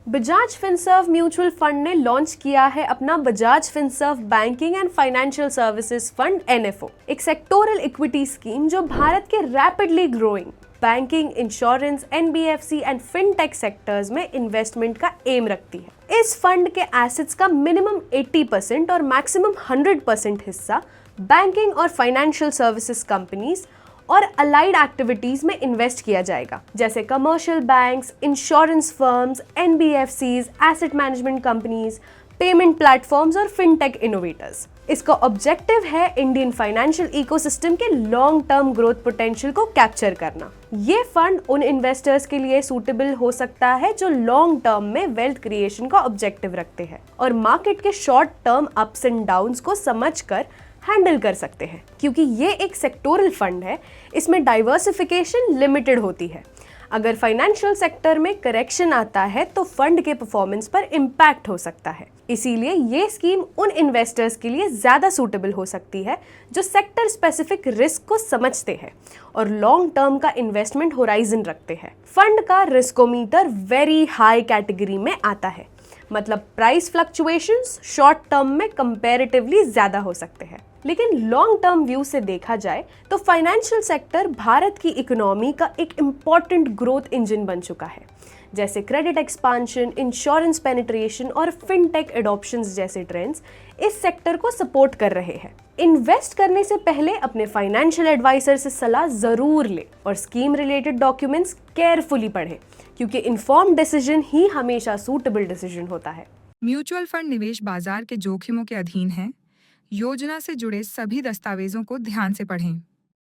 Bajaj Finserv mutual fund ने launch किया है अपना Bajaj Finserv banking and financial services fund NFO, एक सेक्टोरल इक्विटी स्कीम जो भारत के rapidly growing banking, insurance, NBFC and fintech sectors में इन्वेस्टमेंट का एम रखती है। इस फंड के एसेट्स का मिनिमम 80% और मैक्सिमम 100% हिस्सा बैंकिंग और फाइनेंशियल सर्विसेज कंपनीज और अलाइड एक्टिविटीज में इन्वेस्ट किया जाएगा, जैसे commercial banks, insurance firms, NBFCs, asset management companies, payment platforms और फिनटेक इनोवेटर्स। इसका ऑब्जेक्टिव है इंडियन फाइनेंशियल इकोसिस्टम के लॉन्ग टर्म ग्रोथ पोटेंशियल को कैप्चर करना। ये फंड उन इन्वेस्टर्स के लिए सूटेबल हो सकता है जो लॉन्ग टर्म में वेल्थ क्रिएशन का ऑब्जेक्टिव रखते हैं और मार्केट के short term ups and downs को समझकर हैंडल कर सकते हैं। क्योंकि ये एक सेक्टोरल फंड है, इसमें डाइवर्सिफिकेशन लिमिटेड होती है। अगर फाइनेंशियल सेक्टर में करेक्शन आता है तो फंड के परफॉर्मेंस पर इम्पैक्ट हो सकता है। इसीलिए ये स्कीम उन इन्वेस्टर्स के लिए ज्यादा सूटेबल हो सकती है जो सेक्टर स्पेसिफिक रिस्क को समझते हैं और लॉन्ग टर्म का इन्वेस्टमेंट होराइजन रखते हैं। फंड का रिस्कोमीटर वेरी हाई कैटेगरी में आता है, मतलब प्राइस फ्लक्चुएशंस शॉर्ट टर्म में कंपैरेटिवली ज्यादा हो सकते हैं। लेकिन लॉन्ग टर्म व्यू से देखा जाए तो फाइनेंशियल सेक्टर भारत की इकोनॉमी का एक इम्पॉर्टेंट ग्रोथ इंजन बन चुका है, जैसे क्रेडिट एक्सपांशन, इंश्योरेंस पेनिट्रेशन और फिनटेक एडॉप्शंस जैसे ट्रेंड्स इस सेक्टर को सपोर्ट कर रहे हैं। इन्वेस्ट करने से पहले अपने फाइनेंशियल एडवाइजर से सलाह जरूर लें और स्कीम रिलेटेड डॉक्यूमेंट्स केयरफुली पढ़ें, क्योंकि इन्फॉर्म्ड डिसीजन ही हमेशा सूटेबल डिसीजन होता है। म्यूचुअल फंड निवेश बाजार के जोखिमों के अधीन है। योजना से जुड़े सभी दस्तावेजों को ध्यान से पढ़ें।